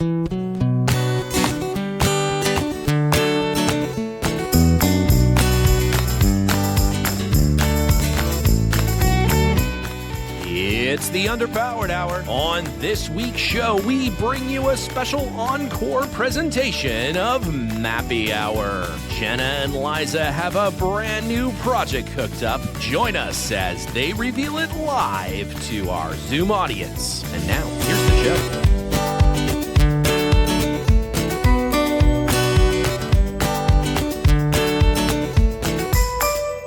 It's the Underpowered Hour. On this week's show, we bring you a special encore presentation of Mappy Hour. Jenna and Liza have a brand new project cooked up. Join us as they reveal it live to our Zoom audience. And now, here's the show.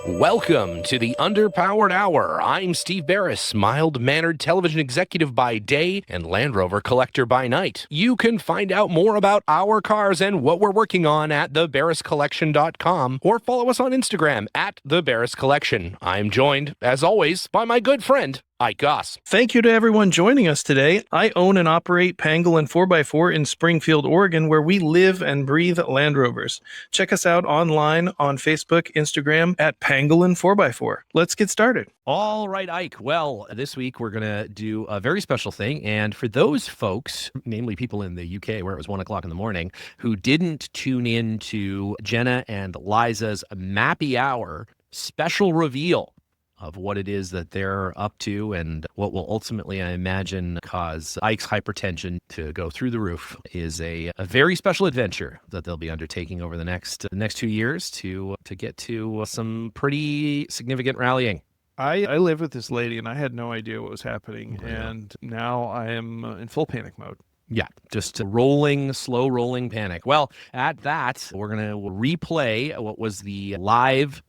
Welcome to the Underpowered Hour. I'm Steve Barris, mild-mannered television executive by day and Land Rover collector by night. You can find out more about our cars and what we're working on at thebarriscollection.com or follow us on Instagram at thebarriscollection. I'm joined, as always, by my good friend, Ike Goss. Thank you to everyone joining us today. I own and operate Pangolin 4x4 in Springfield, Oregon, where we live and breathe Land Rovers. Check us out online on Facebook, Instagram at Pangolin 4x4. Let's get started. All right, Ike. Well, this week we're going to do a very special thing. And for those folks, namely people in the UK where it was 1 o'clock in the morning, who didn't tune in to Jenna and Liza's Mappy Hour special reveal of what it is that they're up to and what will ultimately, I imagine, cause Ike's hypertension to go through the roof, is a very special adventure that they'll be undertaking over the next 2 years to get to some pretty significant rallying. I live with this lady, and I had no idea what was happening, Yeah. and now I am in full panic mode. Yeah, just slow rolling panic. Well, at that, we're going to replay what was the live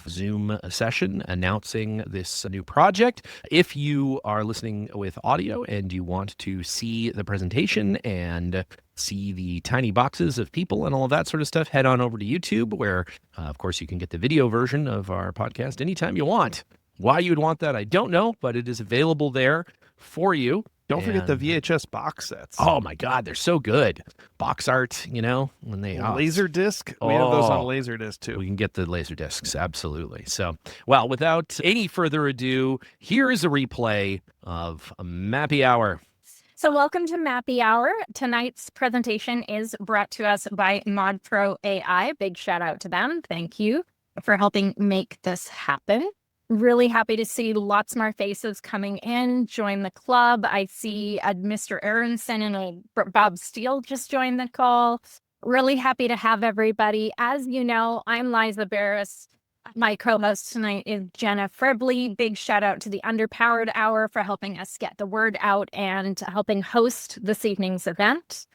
Zoom session announcing this new project. If you are listening with audio and you want to see the presentation and see the tiny boxes of people and all of that sort of stuff, head on over to YouTube, where, of course, you can get the video version of our podcast anytime you want. Why you would want that, I don't know, but it is available there for you. Don't forget the VHS box sets. Oh my God, they're so good. Box art, when they laser disc. We have those on laser disc too. We can get the laser discs, absolutely. So, well, without any further ado, here is a replay of Mappy Hour. So welcome to Mappy Hour. Tonight's presentation is brought to us by ModPro AI. Big shout out to them. Thank you for helping make this happen. Really happy to see lots more faces coming in, join the club. I see Mr. Aronson and Bob Steele just joined the call. Really happy to have everybody. As you know, I'm Liza Barris. My co-host tonight is Jenna Fribley. Big shout out to the Underpowered Hour for helping us get the word out and helping host this evening's event.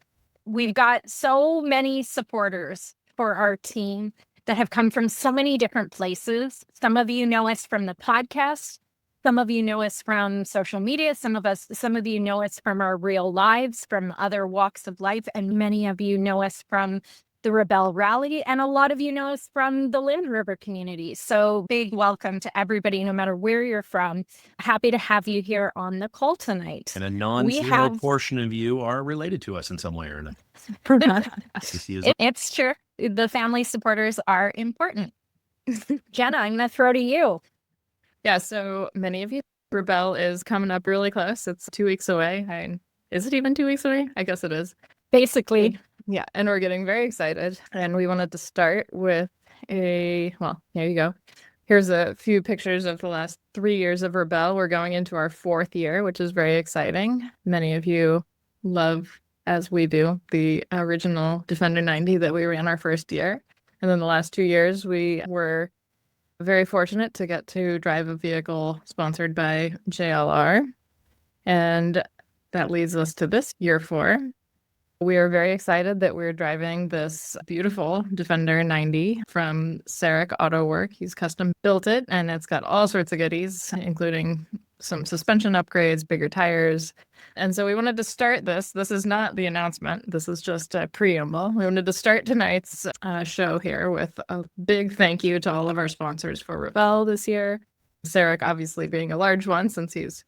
We've got so many supporters for our team that have come from so many different places. Some of you know us from the podcast. Some of you know us from social media. Some of you know us from our real lives, from other walks of life. And many of you know us from the Rebel Rally. And a lot of you know us from the Land Rover community. So big welcome to everybody, no matter where you're from. Happy to have you here on the call tonight. And a non-zero portion of you are related to us in some way or another. It's true. The family supporters are important. Jenna, I'm going to throw to you. Yeah, so many of you, Rebel is coming up really close. It's 2 weeks away. Is it even 2 weeks away? I guess it is. Basically. Yeah, and we're getting very excited. And we wanted to start with here you go. Here's a few pictures of the last 3 years of Rebel. We're going into our 4th year, which is very exciting. Many of you love, as we do, the original Defender 90 that we ran our first year. And then the last 2 years, we were very fortunate to get to drive a vehicle sponsored by JLR. And that leads us to this year 4. We are very excited that we're driving this beautiful Defender 90 from Sarek Auto Work. He's custom built it, and it's got all sorts of goodies, including some suspension upgrades, bigger tires. And so we wanted to start this. This is not the announcement. This is just a preamble. We wanted to start tonight's show here with a big thank you to all of our sponsors for Rebel this year. Sarek obviously being a large one, since he's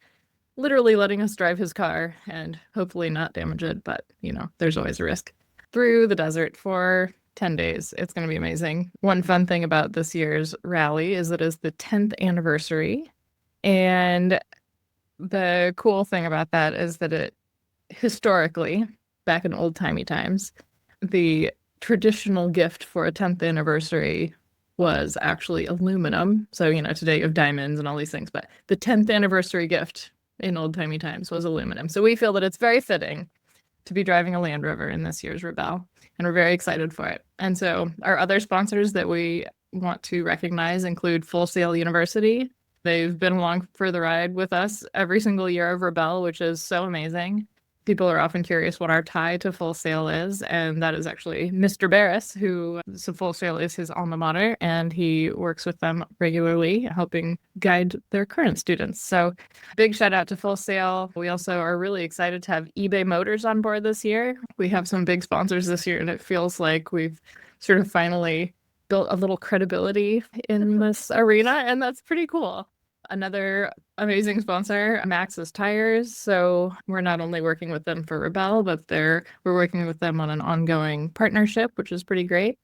literally letting us drive his car and hopefully not damage it. But, there's always a risk. Through the desert for 10 days. It's going to be amazing. One fun thing about this year's rally is it is the 10th anniversary. And the cool thing about that is that it historically back in old timey times, the traditional gift for a 10th anniversary was actually aluminum. So, today you have diamonds and all these things, but the 10th anniversary gift in old timey times was aluminum. So we feel that it's very fitting to be driving a Land Rover in this year's Rebelle, and we're very excited for it. And so our other sponsors that we want to recognize include Full Sail University. They've been along for the ride with us every single year of Rebelle, which is so amazing. People are often curious what our tie to Full Sail is, and that is actually Mr. Barris, so Full Sail is his alma mater, and he works with them regularly, helping guide their current students. So big shout out to Full Sail. We also are really excited to have eBay Motors on board this year. We have some big sponsors this year, and it feels like we've sort of finally built a little credibility in this arena, and that's pretty cool. Another amazing sponsor, Maxxis Tires. So we're not only working with them for Rebelle, but we're working with them on an ongoing partnership, which is pretty great.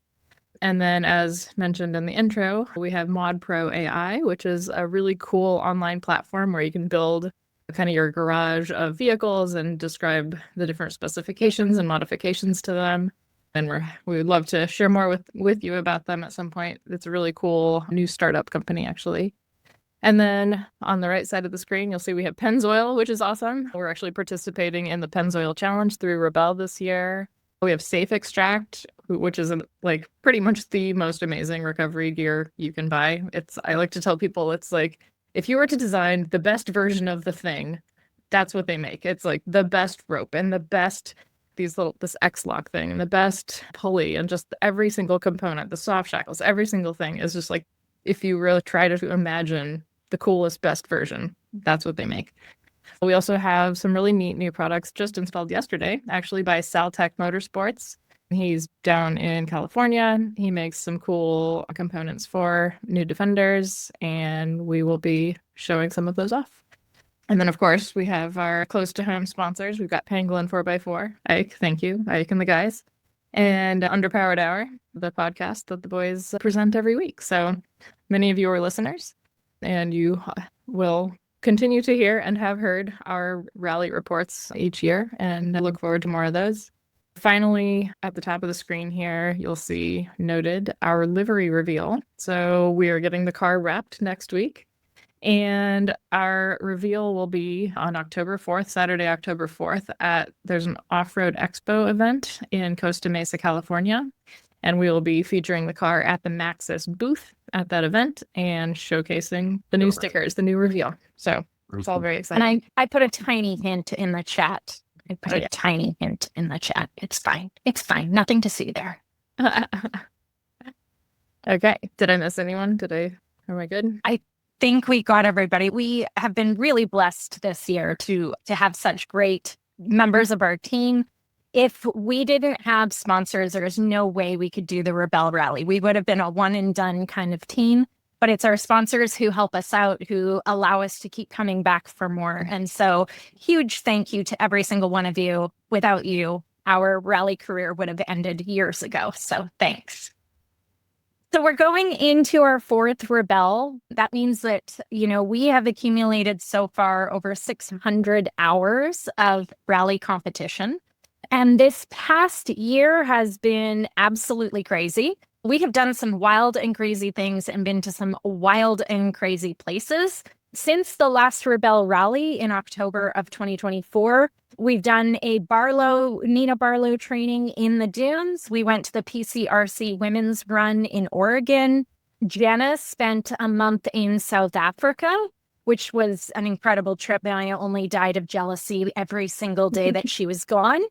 And then, as mentioned in the intro, we have ModPro AI, which is a really cool online platform where you can build kind of your garage of vehicles and describe the different specifications and modifications to them. And we would love to share more with you about them at some point. It's a really cool new startup company, actually. And then on the right side of the screen, you'll see we have Pennzoil, which is awesome. We're actually participating in the Pennzoil Challenge through Rebelle this year. We have Safe Extract, which is like pretty much the most amazing recovery gear you can buy. I like to tell people it's like if you were to design the best version of the thing, that's what they make. It's like the best rope and the best this X-lock thing and the best pulley and just every single component, the soft shackles, every single thing is just like if you really try to imagine the coolest, best version, that's what they make. We also have some really neat new products just installed yesterday, actually by Saltech Motorsports. He's down in California. He makes some cool components for new Defenders, and we will be showing some of those off. And then, of course, we have our close-to-home sponsors. We've got Pangolin 4x4. Ike, thank you, Ike and the guys. And Underpowered Hour, the podcast that the boys present every week. So many of you are listeners, and you will continue to hear and have heard our rally reports each year, and I look forward to more of those. Finally, at the top of the screen here, you'll see noted our livery reveal. So we are getting the car wrapped next week, and our reveal will be on October 4th, Saturday, October 4th, there's an off-road expo event in Costa Mesa, California. And we will be featuring the car at the Maxxis booth at that event and showcasing the new stickers, the new reveal. So it's all very exciting. And I put a tiny hint in the chat. Tiny hint in the chat. It's fine. It's fine. Nothing to see there. Okay. Did I miss anyone? Am I good? I think we got everybody. We have been really blessed this year to have such great members of our team. If we didn't have sponsors, there's no way we could do the Rebelle Rally. We would have been a one and done kind of team, but it's our sponsors who help us out, who allow us to keep coming back for more. And so huge thank you to every single one of you. Without you, our rally career would have ended years ago. So thanks. So we're going into our fourth Rebelle. That means that, we have accumulated so far over 600 hours of rally competition. And this past year has been absolutely crazy. We have done some wild and crazy things and been to some wild and crazy places. Since the last Rebelle Rally in October of 2024, we've done a Nina Barlow training in the dunes. We went to the PCRC Women's Run in Oregon. Jenna spent a month in South Africa, which was an incredible trip. And I only died of jealousy every single day that she was gone.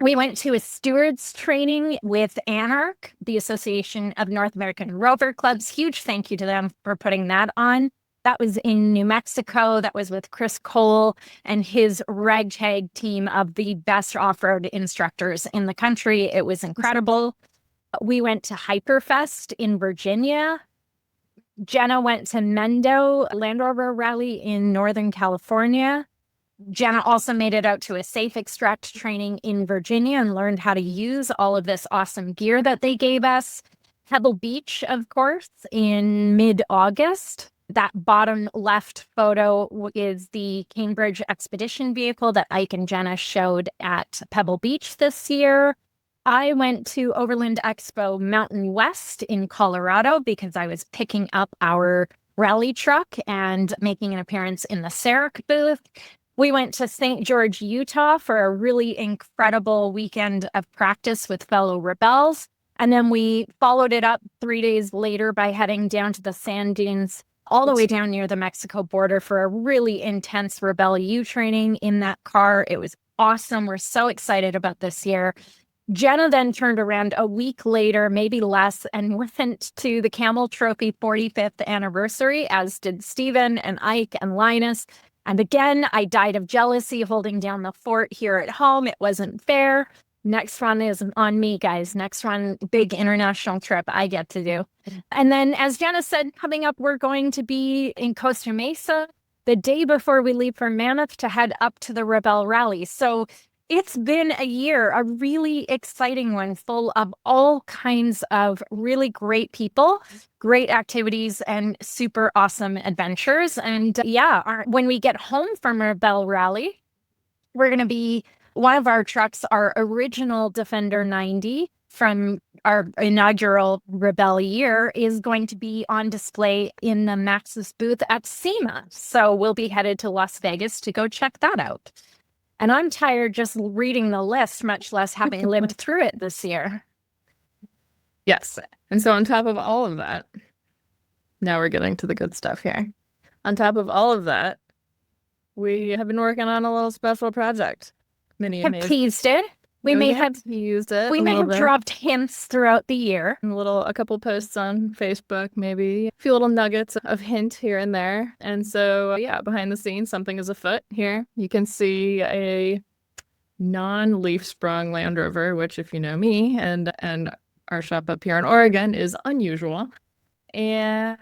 We went to a stewards training with ANARC, the Association of North American Rover Clubs. Huge thank you to them for putting that on. That was in New Mexico. That was with Chris Cole and his ragtag team of the best off-road instructors in the country. It was incredible. We went to Hyperfest in Virginia. Jenna went to Mendo Land Rover Rally in Northern California. Jenna also made it out to a Safe Extract training in Virginia and learned how to use all of this awesome gear that they gave us. Pebble Beach, of course, in mid-August. That bottom left photo is the Cambridge expedition vehicle that Ike and Jenna showed at Pebble Beach this year. I went to Overland Expo Mountain West in Colorado because I was picking up our rally truck and making an appearance in the Sarek booth. We went to St. George, Utah for a really incredible weekend of practice with fellow rebels. And then we followed it up 3 days later by heading down to the sand dunes all the way down near the Mexico border for a really intense Rebel U training in that car. It was awesome. We're so excited about this year. Jenna then turned around a week later, maybe less, and went to the Camel Trophy 45th anniversary, as did Stephen and Ike and Linus. And again, I died of jealousy holding down the fort here at home. It wasn't fair. Next run is on me, guys. Next run, big international trip I get to do. And then, as Jenna said, coming up, we're going to be in Costa Mesa the day before we leave for Mammoth to head up to the Rebel Rally. So it's been a year, a really exciting one, full of all kinds of really great people, great activities, and super awesome adventures. And when we get home from Rebel Rally, we're going to be one of our trucks, our original Defender 90 from our inaugural Rebel year, is going to be on display in the Maxis booth at SEMA. So we'll be headed to Las Vegas to go check that out. And I'm tired just reading the list, much less having lived through it this year. Yes. And so on top of all of that, now we're getting to the good stuff here. On top of all of that, we have been working on a little special project. Have teased it. We may have used it. We may have dropped hints throughout the year. A couple posts on Facebook, maybe a few little nuggets of hint here and there. And so, behind the scenes, something is afoot here. You can see a non-leaf sprung Land Rover, which, if you know me and our shop up here in Oregon, is unusual. And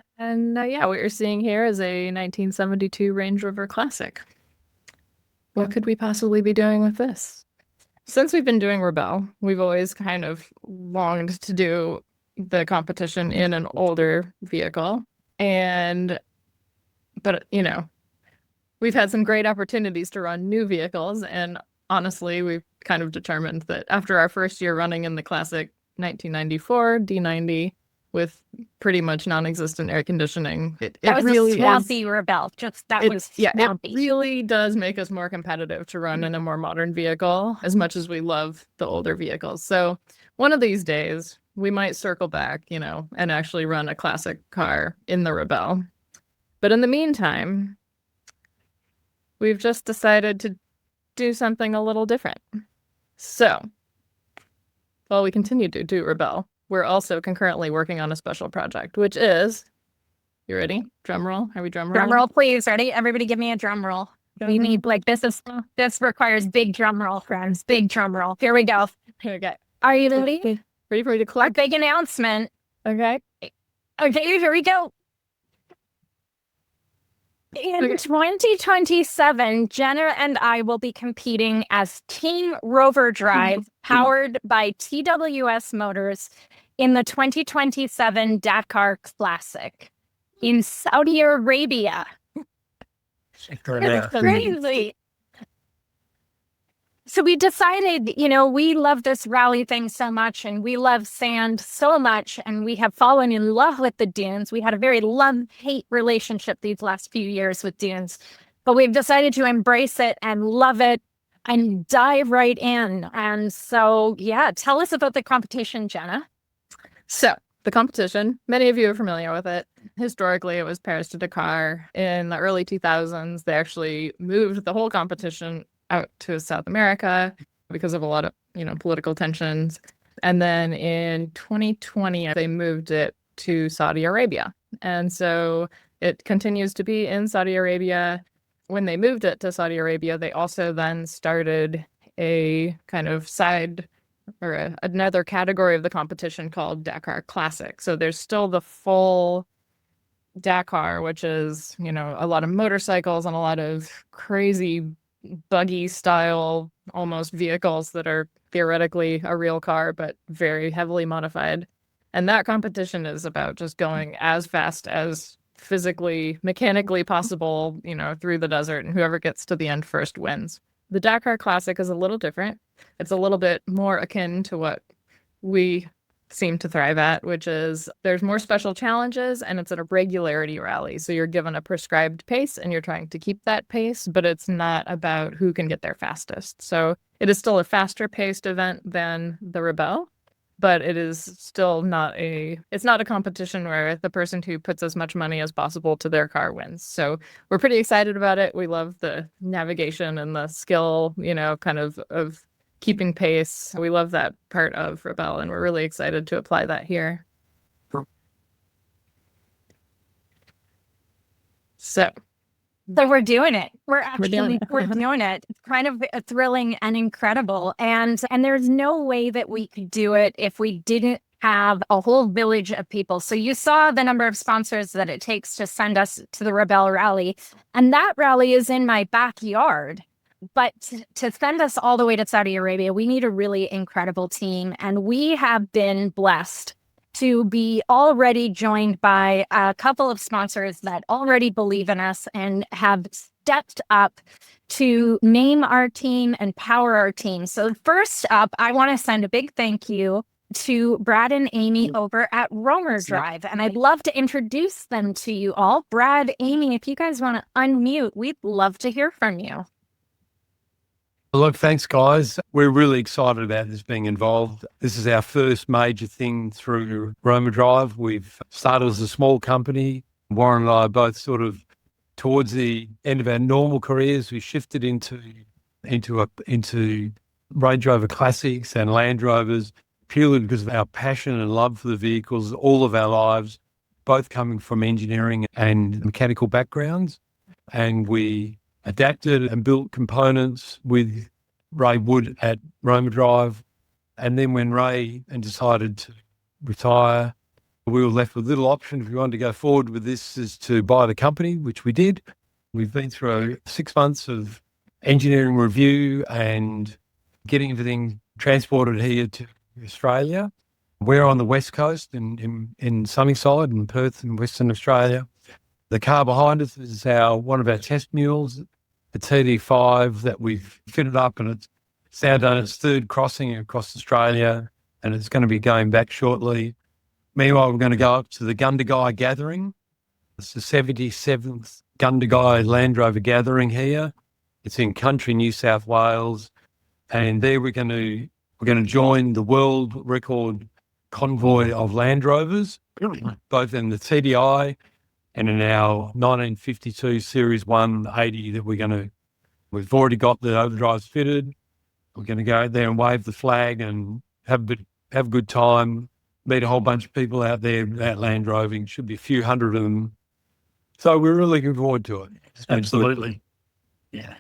what you're seeing here is a 1972 Range Rover Classic. What could we possibly be doing with this? Since we've been doing Rebel, we've always kind of longed to do the competition in an older vehicle. But we've had some great opportunities to run new vehicles. And honestly, we've kind of determined that after our first year running in the classic 1994 D90 with pretty much non-existent air conditioning, it was really a swampy Rebel. It really does make us more competitive to run in a more modern vehicle, as much as we love the older vehicles. So one of these days, we might circle back, and actually run a classic car in the Rebel. But in the meantime, we've just decided to do something a little different. So while we continue to do Rebel, we're also concurrently working on a special project, which is, you ready? Drum roll? Are we drum rolling? Drum roll, please. Ready? Everybody give me a drum roll. We need, this requires big drum roll, friends. Big drum roll. Here we go. Okay. Are you ready? Ready for you to A clap? big announcement. Okay. Okay, here we go. In 2027, Jenna and I will be competing as Team Rover Drive, powered by TWS Motors, in the 2027 Dakar Classic in Saudi Arabia. It's crazy. So we decided, we love this rally thing so much, and we love sand so much, and we have fallen in love with the dunes. We had a very love-hate relationship these last few years with dunes, but we've decided to embrace it and love it and dive right in. And so, tell us about the competition, Jenna. So the competition, many of you are familiar with it. Historically, it was Paris to Dakar. In the early 2000s, they actually moved the whole competition out to South America because of a lot of, political tensions. And then in 2020, they moved it to Saudi Arabia. And so it continues to be in Saudi Arabia. When they moved it to Saudi Arabia, they also then started a kind of side or another category of the competition called Dakar Classic. So there's still the full Dakar, which is, a lot of motorcycles and a lot of crazy buggy style almost vehicles that are theoretically a real car but very heavily modified. And that competition is about just going as fast as physically, mechanically possible, through the desert, and whoever gets to the end first wins. The Dakar Classic is a little different. It's a little bit more akin to what we seem to thrive at, which is there's more special challenges and it's a regularity rally. So you're given a prescribed pace and you're trying to keep that pace, but it's not about who can get there fastest. So it is still a faster paced event than the Rebelle, but it is still it's not a competition where the person who puts as much money as possible to their car wins. So we're pretty excited about it. We love the navigation and the skill, kind of keeping pace. We love that part of Rebelle, and we're really excited to apply that here. So we're doing it. We're doing it. It's kind of thrilling and incredible. And there's no way that we could do it if we didn't have a whole village of people. So you saw the number of sponsors that it takes to send us to the Rebelle rally. And that rally is in my backyard. But to send us all the way to Saudi Arabia, we need a really incredible team. And we have been blessed to be already joined by a couple of sponsors that already believe in us and have stepped up to name our team and power our team. So first up, I want to send a big thank you to Brad and Amy over at Rover Drive. And I'd love to introduce them to you all. Brad, Amy, if you guys want to unmute, we'd love to hear from you. Look, thanks, guys. We're really excited about this being involved. This is our first major thing through Rover Drive. We've started as a small company. Warren and I are both sort of towards the end of our normal careers. We shifted into Range Rover Classics and Land Rovers purely because of our passion and love for the vehicles all of our lives, both coming from engineering and mechanical backgrounds. And we adapted and built components with Ray Wood at Rover Drive. And then when Ray decided to retire, we were left with little option if we wanted to go forward with this is to buy the company, which we did. We've been through 6 months of engineering review and getting everything transported here to Australia. We're on the West Coast in Sunnyside in Perth in Western Australia. The car behind us is one of our test mules, the TD5 that we've fitted up, and it's now done its third crossing across Australia, and it's going to be going back shortly. Meanwhile, we're going to go up to the Gundagai gathering. It's the 77th Gundagai Land Rover gathering here. It's in country New South Wales, and there we're going to join the world record convoy of Land Rovers, both in the TDI and in our 1952 Series 180 that we've already got the overdrives fitted. We're going to go out there and wave the flag and have a good time, meet a whole bunch of people out there out Land Roving. Should be a few hundred of them. So we're really looking forward to it. Absolutely. Yeah.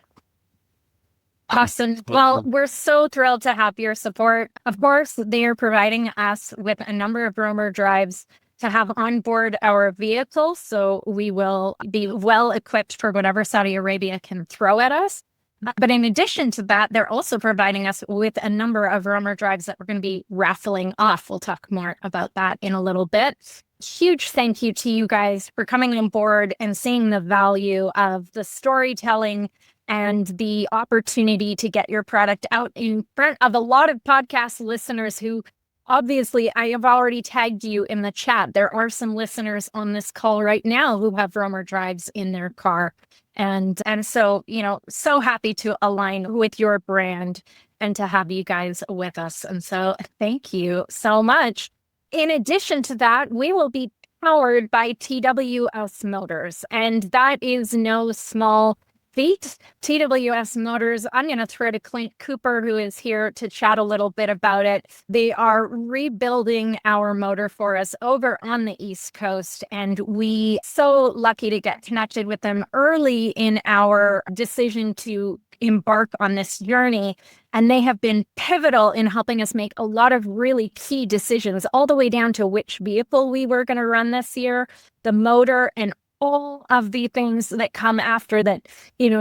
Awesome. Well, we're so thrilled to have your support. Of course, they are providing us with a number of Rover drives to have on board our vehicles, so we will be well equipped for whatever Saudi Arabia can throw at us. But in addition to that, they're also providing us with a number of Rover drives that we're going to be raffling off. We'll talk more about that in a little bit. Huge thank you to you guys for coming on board and seeing the value of the storytelling and the opportunity to get your product out in front of a lot of podcast listeners who, obviously, I have already tagged you in the chat. There are some listeners on this call right now who have Rover drives in their car. And so, so happy to align with your brand and to have you guys with us. And so thank you so much. In addition to that, we will be powered by TWS Motors, and that is no small feat. TWS Motors, I'm going to throw to Clint Cooper, who is here to chat a little bit about it. They are rebuilding our motor for us over on the East Coast, and we so lucky to get connected with them early in our decision to embark on this journey. And they have been pivotal in helping us make a lot of really key decisions, all the way down to which vehicle we were going to run this year, the motor, and all of the things that come after that,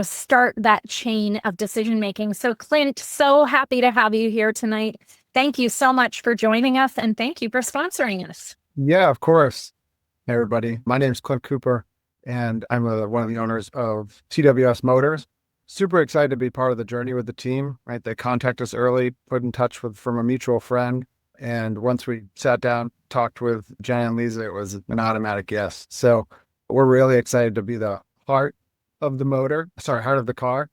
start that chain of decision making. So Clint, so happy to have you here tonight. Thank you so much for joining us, and thank you for sponsoring us. Yeah, of course. Hey, everybody. My name is Clint Cooper. and I'm one of the owners of TWS Motors. Super excited to be part of the journey with the team, right? They contacted us early, put in touch from a mutual friend. And once we sat down, talked with Jenna and Liza, it was an automatic yes. So we're really excited to be the heart of the car.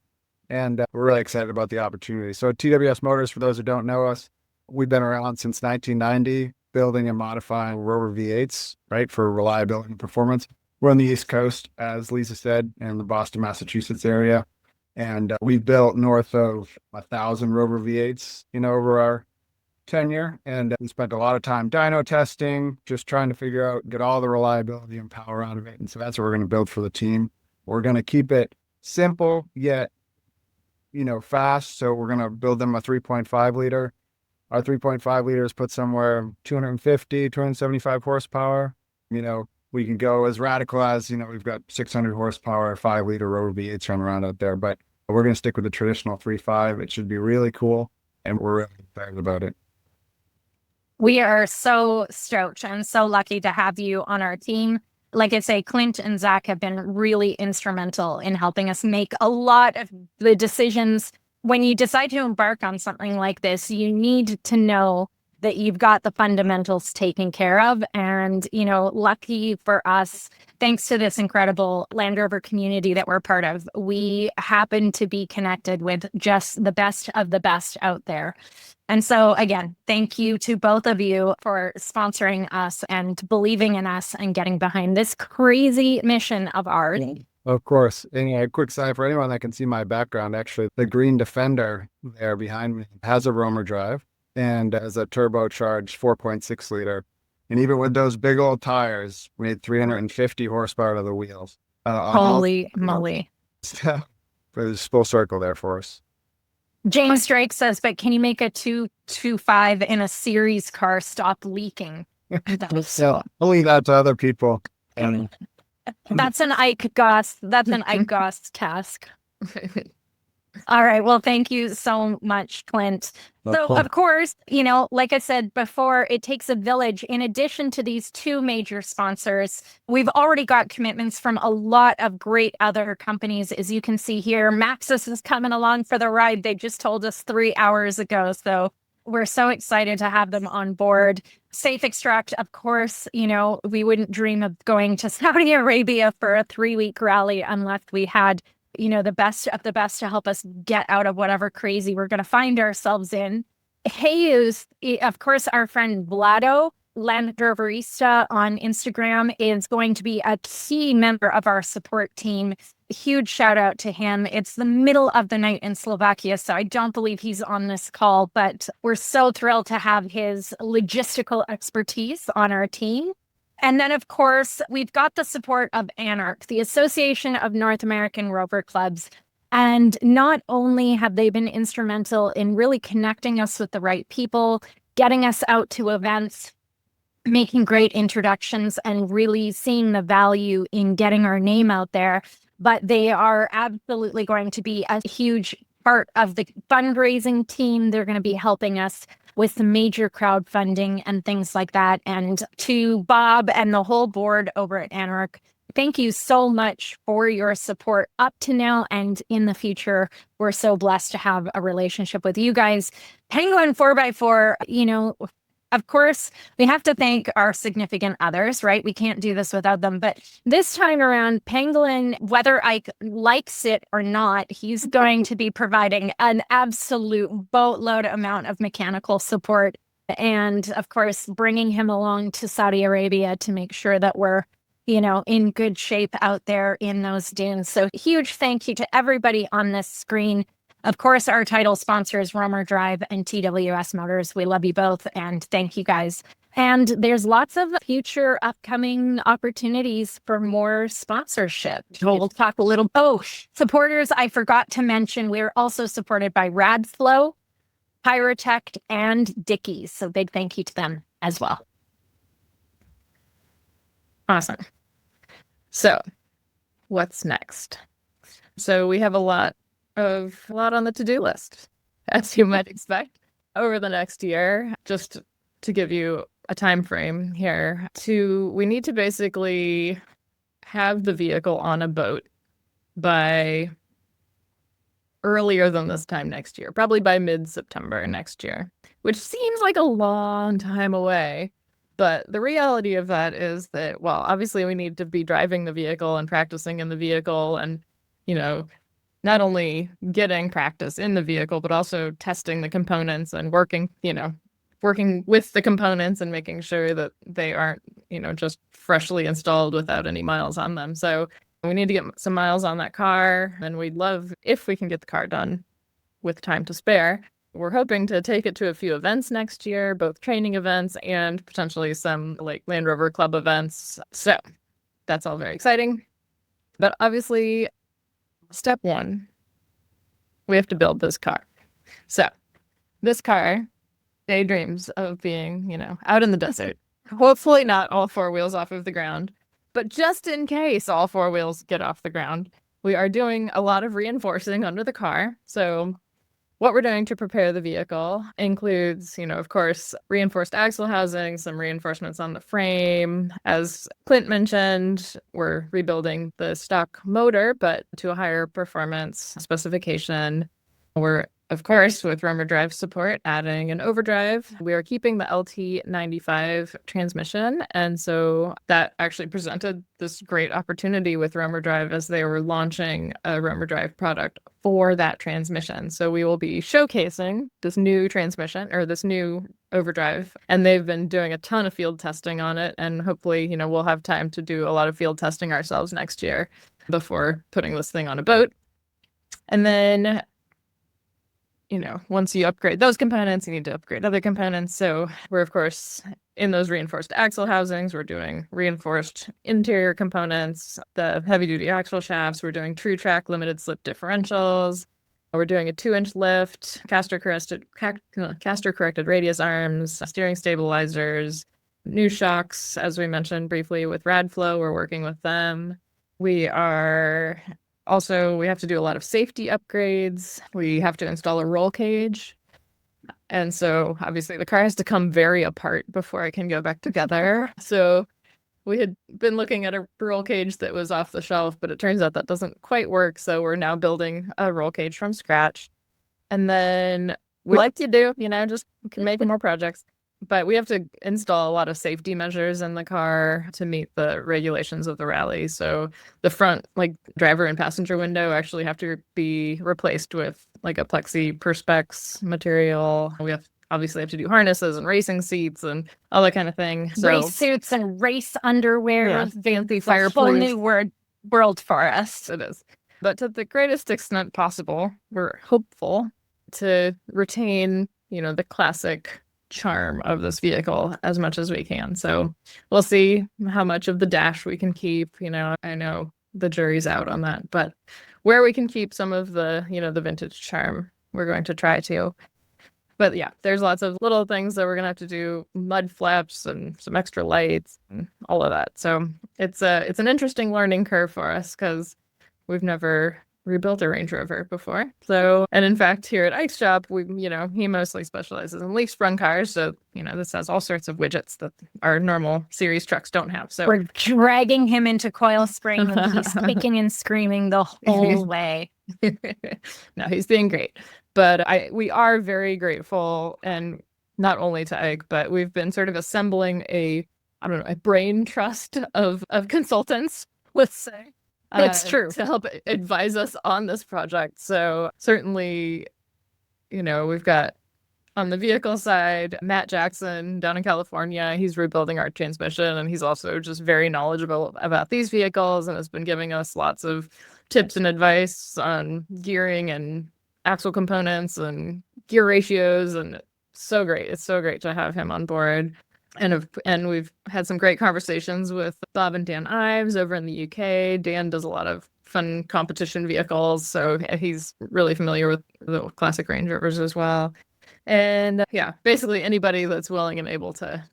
And we're really excited about the opportunity. So TWS Motors, for those who don't know us, we've been around since 1990, building and modifying Rover V8s, right, for reliability and performance. We're on the East Coast, as Liza said, in the Boston, Massachusetts area. And we've built north of 1,000 Rover V8s, over our tenure. And we spent a lot of time dyno testing, just trying to figure out, get all the reliability and power out of it. And so that's what we're going to build for the team. We're going to keep it simple, yet, fast. So we're going to build them a 3.5 liter. Our 3.5 liters put somewhere 250, 275 horsepower. We can go as radical as, we've got 600 horsepower, 5 liter Rover V8s running around out there, but we're going to stick with the traditional 3.5. It should be really cool. And we're really excited about it. We are so stoked and so lucky to have you on our team. Like I say, Clint and Zach have been really instrumental in helping us make a lot of the decisions. When you decide to embark on something like this, you need to know that you've got the fundamentals taken care of. And, lucky for us, thanks to this incredible Land Rover community that we're part of, we happen to be connected with just the best of the best out there. And so, again, thank you to both of you for sponsoring us and believing in us and getting behind this crazy mission of ours. Of course. And a quick side for anyone that can see my background, actually, the green Defender there behind me has a Romer drive and has a turbocharged 4.6 liter. And even with those big old tires, we had 350 horsepower to the wheels. Holy moly. But it's full circle there for us. James Drake says, but can you make a 225 in a series car stop leaking? That was so. I'll leave that to other people. That's an Ike Goss. That's an Ike Goss task. All right. Well, thank you so much, Clint. So, of course, like I said before, it takes a village. In addition to these two major sponsors, we've already got commitments from a lot of great other companies. As you can see here, Maxis is coming along for the ride. They just told us 3 hours ago. So we're so excited to have them on board. Safe Extract, of course, we wouldn't dream of going to Saudi Arabia for a 3-week rally unless we had the best of the best to help us get out of whatever crazy we're going to find ourselves in. Hayes, of course, our friend Vlado, Land Roverista on Instagram, is going to be a key member of our support team. Huge shout out to him. It's the middle of the night in Slovakia, so I don't believe he's on this call, but we're so thrilled to have his logistical expertise on our team. And then, of course, we've got the support of ANARC, the Association of North American Rover Clubs. And not only have they been instrumental in really connecting us with the right people, getting us out to events, making great introductions, and really seeing the value in getting our name out there, but they are absolutely going to be a huge part of the fundraising team. They're going to be helping us with some major crowdfunding and things like that. And to Bob and the whole board over at ANARC, thank you so much for your support up to now and in the future. We're so blessed to have a relationship with you guys. Penguin 4x4, of course, we have to thank our significant others, right? We can't do this without them. But this time around, Penguin, whether I likes it or not, he's going to be providing an absolute boatload amount of mechanical support. And of course, bringing him along to Saudi Arabia to make sure that we're, in good shape out there in those dunes. So huge thank you to everybody on this screen. Of course, our title sponsors, Romer Drive and TWS Motors. We love you both, and thank you guys. And there's lots of future upcoming opportunities for more sponsorship. We'll talk a little. Supporters, I forgot to mention, we're also supported by Radflow, Pyrotech, and Dickies. So big thank you to them as well. Awesome. So what's next? So we have a lot on the to-do list, as you might expect, over the next year. Just to give you a time frame here, we need to basically have the vehicle on a boat by earlier than this time next year, probably by mid-September next year, which seems like a long time away. But the reality of that is that, well, obviously we need to be driving the vehicle and practicing in the vehicle and, not only getting practice in the vehicle, but also testing the components and working with the components and making sure that they aren't, just freshly installed without any miles on them. So we need to get some miles on that car, and we'd love if we can get the car done with time to spare. We're hoping to take it to a few events next year, both training events and potentially some like Land Rover Club events. So that's all very exciting. But obviously, step one, we have to build this car. So this car daydreams of being, out in the desert. Hopefully not all four wheels off of the ground. But just in case all four wheels get off the ground, we are doing a lot of reinforcing under the car. So what we're doing to prepare the vehicle includes, of course, reinforced axle housing, some reinforcements on the frame. As Clint mentioned, we're rebuilding the stock motor, but to a higher performance specification. We're, of course, with Rover drive support, adding an overdrive. We are keeping the LT95 transmission. And so that actually presented this great opportunity with Rover drive as they were launching a Rover drive product for that transmission. So we will be showcasing this new transmission or this new overdrive. And they've been doing a ton of field testing on it. And hopefully, we'll have time to do a lot of field testing ourselves next year before putting this thing on a boat. And then once you upgrade those components, you need to upgrade other components. So we're, of course, in those reinforced axle housings, we're doing reinforced interior components, the heavy-duty axle shafts. We're doing true track limited slip differentials. We're doing a 2-inch lift, caster-corrected radius arms, steering stabilizers, new shocks, as we mentioned briefly with Radflow. We're working with them. We have to do a lot of safety upgrades. We have to install a roll cage. And so obviously the car has to come very apart before it can go back together. So we had been looking at a roll cage that was off the shelf, but it turns out that doesn't quite work. So we're now building a roll cage from scratch. And then we like to do, just make more projects. But we have to install a lot of safety measures in the car to meet the regulations of the rally. So the front, driver and passenger window actually have to be replaced with a plexi perspex material. We obviously have to do harnesses and racing seats and all that kind of thing. So, race suits and race underwear. Yeah, fancy fireproof. Whole new world for us. It is. But to the greatest extent possible, we're hopeful to retain, the classic charm of this vehicle as much as we can. So we'll see how much of the dash we can keep. I know the jury's out on that, but where we can keep some of the, the vintage charm, we're going to try to. But yeah, there's lots of little things that we're gonna have to do, mud flaps and some extra lights and all of that. So it's an interesting learning curve for us because we've never rebuilt a Range Rover before. So, and in fact, here at Ike's shop, he mostly specializes in leaf sprung cars. So, this has all sorts of widgets that our normal series trucks don't have. So we're dragging him into coil spring and he's kicking and screaming the whole way. No, he's being great. But we are very grateful, and not only to Ike, but we've been sort of assembling a brain trust of consultants, let's say. It's true. To help advise us on this project. So certainly, we've got on the vehicle side, Matt Jackson down in California. He's rebuilding our transmission, and he's also just very knowledgeable about these vehicles and has been giving us lots of tips and advice on gearing and axle components and gear ratios. And so great. It's so great to have him on board. And we've had some great conversations with Bob and Dan Ives over in the UK. Dan does a lot of fun competition vehicles, so he's really familiar with the classic Range Rovers as well. And basically anybody that's willing and able to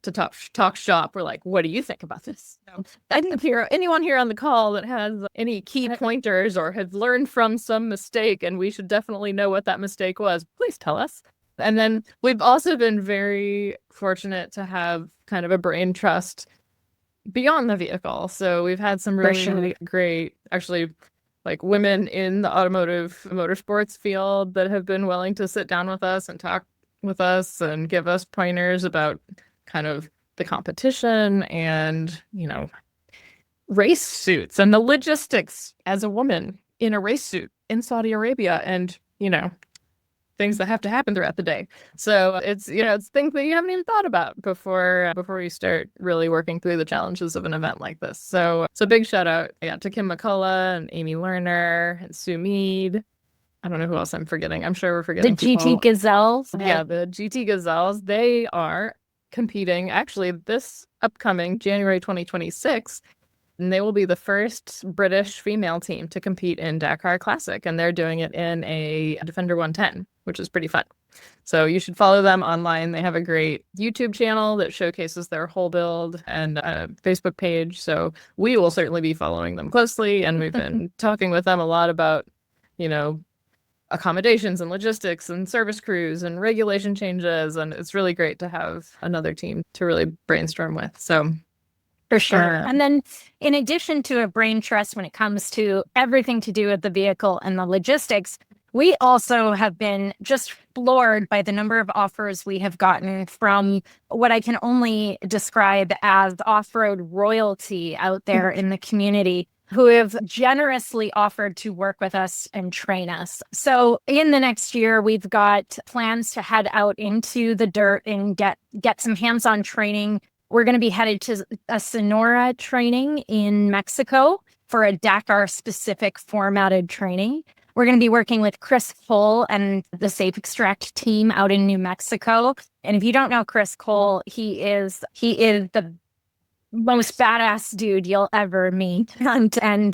talk shop, we're like, what do you think about this? So, I didn't hear anyone here on the call that has any key pointers or have learned from some mistake, and we should definitely know what that mistake was. Please tell us. And then we've also been very fortunate to have kind of a brain trust beyond the vehicle. So we've had some really great, actually, like women in the automotive motorsports field that have been willing to sit down with us and talk with us and give us pointers about kind of the competition and, race suits and the logistics as a woman in a race suit in Saudi Arabia and, things that have to happen throughout the day. So it's things that you haven't even thought about before you start really working through the challenges of an event like this. So big shout out to Kim McCullough and Amy Lerner and Sue Mead. I don't know who else I'm forgetting. I'm sure we're forgetting the GT Gazelles. Yeah, the GT Gazelles. They are competing actually this upcoming January 2026. And they will be the first British female team to compete in Dakar Classic. And they're doing it in a Defender 110, which is pretty fun. So you should follow them online. They have a great YouTube channel that showcases their whole build and a Facebook page. So we will certainly be following them closely. And we've been talking with them a lot about, accommodations and logistics and service crews and regulation changes. And it's really great to have another team to really brainstorm with. So for sure. And then in addition to a brain trust when it comes to everything to do with the vehicle and the logistics, we also have been just floored by the number of offers we have gotten from what I can only describe as off-road royalty out there in the community who have generously offered to work with us and train us. So in the next year, we've got plans to head out into the dirt and get some hands-on training. We're going to be headed to a Sonora training in Mexico for a Dakar-specific formatted training. We're going to be working with Chris Cole and the Safe Extract team out in New Mexico. And if you don't know Chris Cole, he is the most badass dude you'll ever meet. And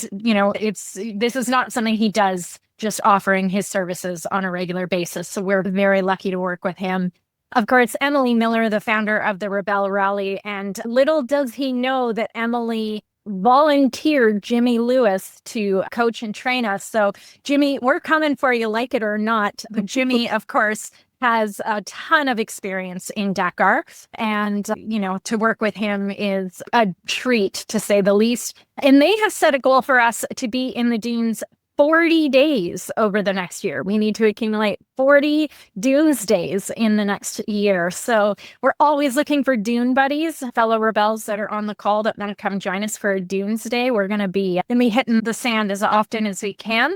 this is not something he does just offering his services on a regular basis. So we're very lucky to work with him. Of course, Emily Miller, the founder of the Rebel Rally, and little does he know that Emily volunteered Jimmy Lewis to coach and train us. So Jimmy, we're coming for you like it or not. But Jimmy, of course, has a ton of experience in Dakar. And, to work with him is a treat, to say the least. And they have set a goal for us to be in the dunes 40 days over the next year. We need to accumulate 40 dunes days in the next year. So we're always looking for dune buddies, fellow rebels that are on the call that want to come join us for a dunes day. We're going to be hitting the sand as often as we can.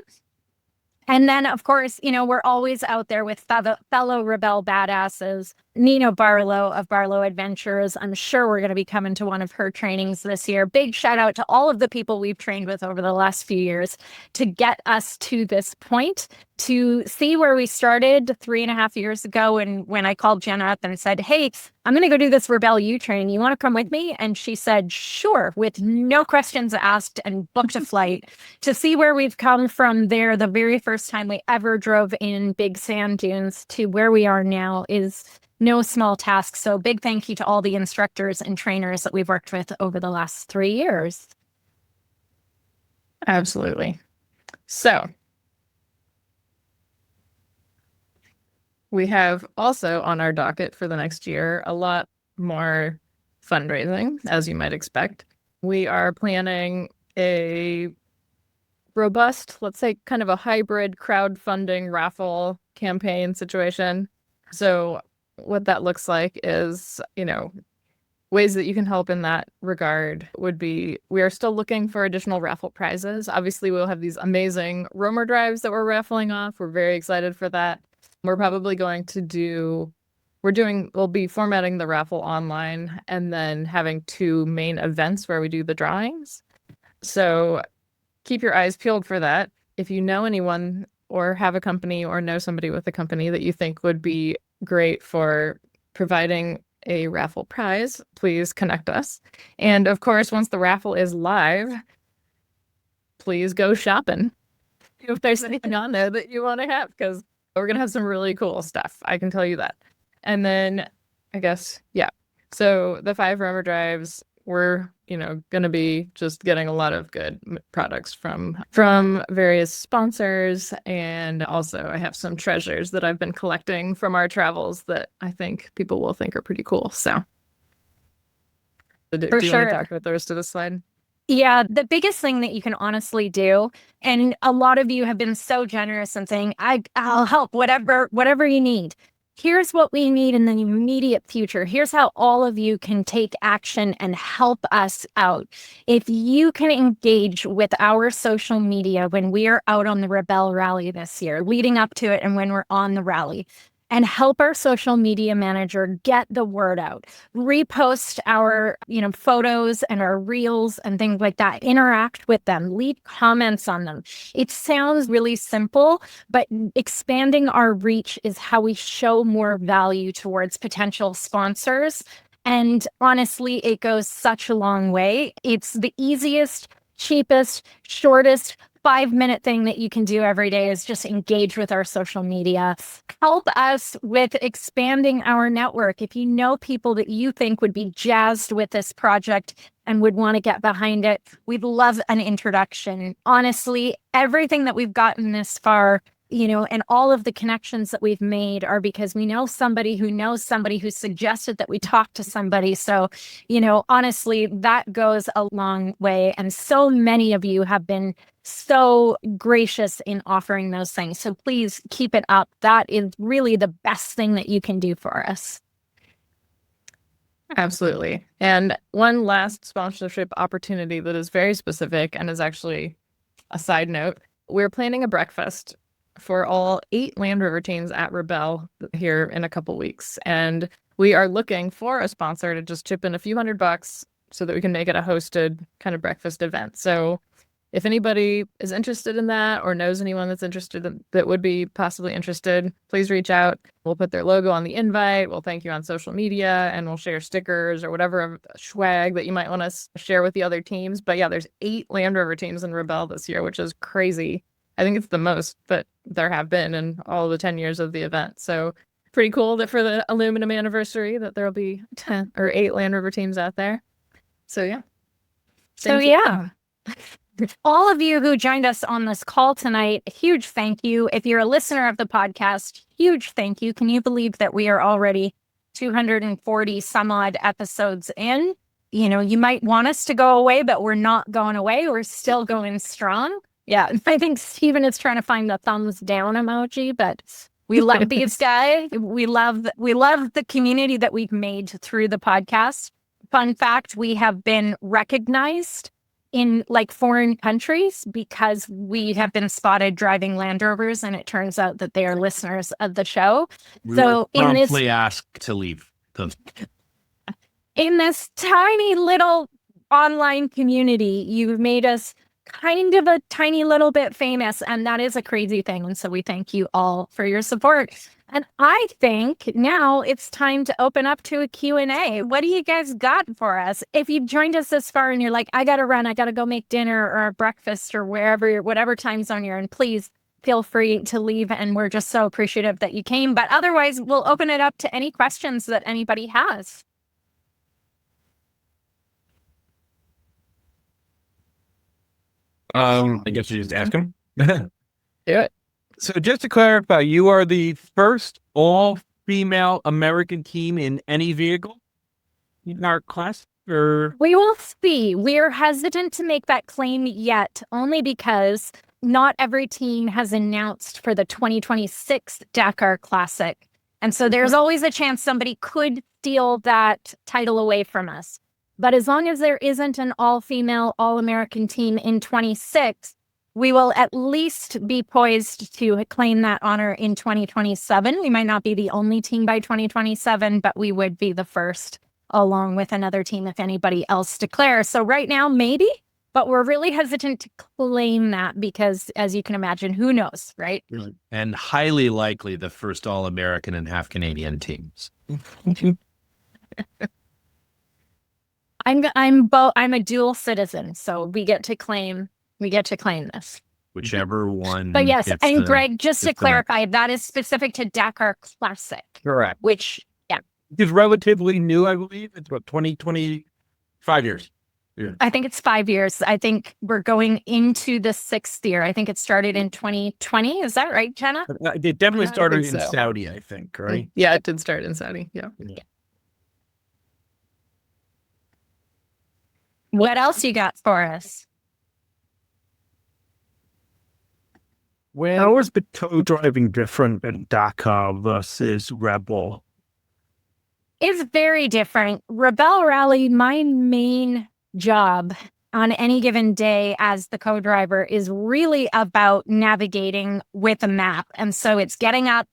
And then, of course, we're always out there with fellow rebel badasses. Nina Barlow of Barlow Adventures. I'm sure we're going to be coming to one of her trainings this year. Big shout out to all of the people we've trained with over the last few years to get us to this point, to see where we started 3.5 years ago. And when I called Jenna up and said, hey, I'm going to go do this Rebel U training. You want to come with me? And she said, sure, with no questions asked, and booked a flight. To see where we've come from there, the very first time we ever drove in big sand dunes, to where we are now is no small task. So big thank you to all the instructors and trainers that we've worked with over the last 3 years. Absolutely. So we have also on our docket for the next year a lot more fundraising, as you might expect. We are planning a robust, let's say kind of a hybrid crowdfunding raffle campaign situation. So what that looks like is, ways that you can help in that regard would be, we are still looking for additional raffle prizes. Obviously, we'll have these amazing Romer drives that we're raffling off. We're very excited for that. We're probably going to we'll be formatting the raffle online and then having 2 main events where we do the drawings. So keep your eyes peeled for that. If you know anyone or have a company or know somebody with a company that you think would be great for providing a raffle prize, please connect us. And of course, once the raffle is live, please go shopping if there's anything on there that you want to have, because we're going to have some really cool stuff. I can tell you that. And then I guess, so the 5 Rover drives, we're, going to be just getting a lot of good products from various sponsors. And also I have some treasures that I've been collecting from our travels that I think people will think are pretty cool. So Do For you want sure. to talk about the rest of the slide? Yeah, the biggest thing that you can honestly do, and a lot of you have been so generous in saying, I'll help, whatever you need. Here's what we need in the immediate future. Here's how all of you can take action and help us out. If you can engage with our social media when we are out on the Rebel Rally this year, leading up to it and when we're on the rally, and help our social media manager get the word out, repost our, photos and our reels and things like that, interact with them, leave comments on them. It sounds really simple, but expanding our reach is how we show more value towards potential sponsors. And honestly, it goes such a long way. It's the easiest, cheapest, shortest 5-minute thing that you can do every day is just engage with our social media. Help us with expanding our network. If you know people that you think would be jazzed with this project and would want to get behind it, we'd love an introduction. Honestly, everything that we've gotten this far, and all of the connections that we've made are because we know somebody who suggested that we talk to somebody. So, honestly, that goes a long way. And so many of you have been so gracious in offering those things. So please keep it up. That is really the best thing that you can do for us. Absolutely. And one last sponsorship opportunity that is very specific and is actually a side note. We're planning a breakfast for all 8 Land Rover teams at Rebel here in a couple weeks. And we are looking for a sponsor to just chip in a few $100 so that we can make it a hosted kind of breakfast event. So if anybody is interested in that or knows anyone that's interested that would be possibly interested, please reach out. We'll put their logo on the invite. We'll thank you on social media, and we'll share stickers or whatever swag that you might want to share with the other teams. But yeah, there's 8 Land Rover teams in Rebel this year, which is crazy. I think it's the most that there have been in all the 10 years of the event. So pretty cool that for the aluminum anniversary that there'll be 10 or 8 Land Rover teams out there. So yeah. All of you who joined us on this call tonight, a huge thank you. If you're a listener of the podcast, huge thank you. Can you believe that we are already 240 some odd episodes in? You might want us to go away, but we're not going away. We're still going strong. Yeah, I think Steven is trying to find the thumbs down emoji, but we love these guys. We love the community that we've made through the podcast. Fun fact, we have been recognized in foreign countries because we have been spotted driving Land Rovers, and it turns out that they are listeners of the show. So promptly asked to leave. In this tiny little online community, you've made us kind of a tiny little bit famous, and that is a crazy thing. And so we thank you all for your support. And I think now it's time to open up to a Q&A. What do you guys got for us? If you've joined us this far and you're like, I got to run, I got to go make dinner or breakfast or whatever time zone you're in, please feel free to leave. And we're just so appreciative that you came. But otherwise, we'll open it up to any questions that anybody has. I guess you just ask him. Do it. So just to clarify, you are the first all-female American team in any vehicle in our class? Or we will see. We're hesitant to make that claim yet, only because not every team has announced for the 2026 Dakar Classic. And so there's always a chance somebody could steal that title away from us. But as long as there isn't an all-female, all-American team in 26, we will at least be poised to claim that honor in 2027. We might not be the only team by 2027, but we would be the first, along with another team if anybody else declares. So right now, maybe, but we're really hesitant to claim that because, as you can imagine, who knows, right? And highly likely the first all-American and half Canadian teams. I'm a dual citizen, so we get to claim this. Whichever one. But yes, and Greg, just to clarify, that is specific to Dakar Classic. correct. Which, yeah, It's relatively new, I believe. It's about 25 years. I think it's 5 years. I think we're going into the 6th year. I think it started in 2020. Is that right, Jenna? It definitely I started think in so. Saudi, I think, right? Yeah, it did start in Saudi. Yeah. What else you got for us? How is the co-driving different in Dakar versus Rebel? It's very different. Rebel Rally, my main job on any given day as the co-driver is really about navigating with a map. And so it's getting up,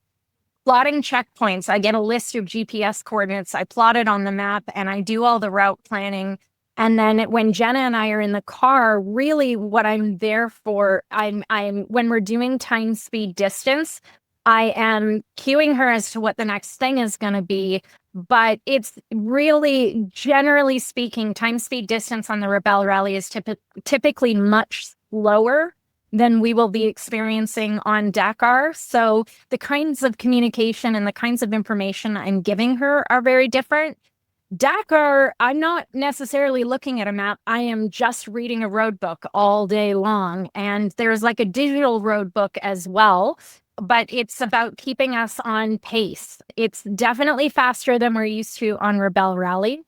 plotting checkpoints. I get a list of GPS coordinates. I plot it on the map and I do all the route planning. And then when Jenna and I are in the car, really what I'm there for, I'm when we're doing time, speed, distance, I am cueing her as to what the next thing is going to be. But it's really, generally speaking, time, speed, distance on the Rebel Rally is typically much slower than we will be experiencing on Dakar. So the kinds of communication and the kinds of information I'm giving her are very different. Dakar, I'm not necessarily looking at a map. I am just reading a road book all day long. And there's like a digital road book as well, but it's about keeping us on pace. It's definitely faster than we're used to on Rebel Rally.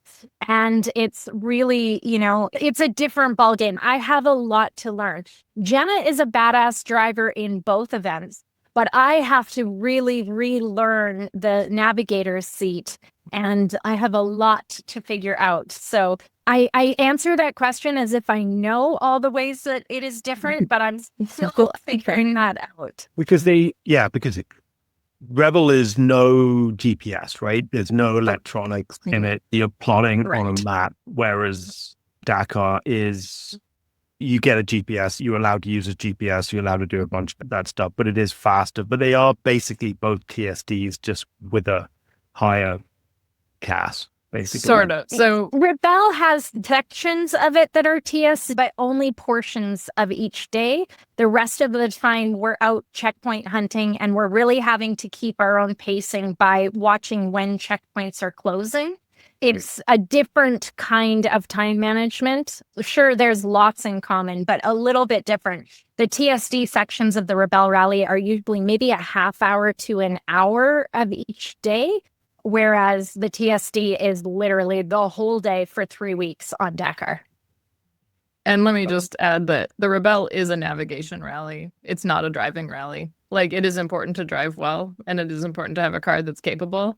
And it's really, it's a different ballgame. I have a lot to learn. Jenna is a badass driver in both events, but I have to really relearn the navigator's seat. And I have a lot to figure out. So I answer that question as if I know all the ways that it is different, but I'm still figuring that out. Because Rebel is no GPS, right? There's no electronics in it. You're plotting on a map, whereas Dakar is, you get a GPS, you're allowed to use a GPS, you're allowed to do a bunch of that stuff, but it is faster. But they are basically both TSDs, just with a higher CAS, basically. Sort of. So Rebel has sections of it that are TS, but only portions of each day. The rest of the time, we're out checkpoint hunting, and we're really having to keep our own pacing by watching when checkpoints are closing. It's a different kind of time management. Sure, there's lots in common, but a little bit different. The TSD sections of the Rebel Rally are usually maybe a half hour to an hour of each day, whereas the TSD is literally the whole day for 3 weeks on Dakar. And let me just add that the Rebel is a navigation rally. It's not a driving rally. Like, it is important to drive well, and it is important to have a car that's capable.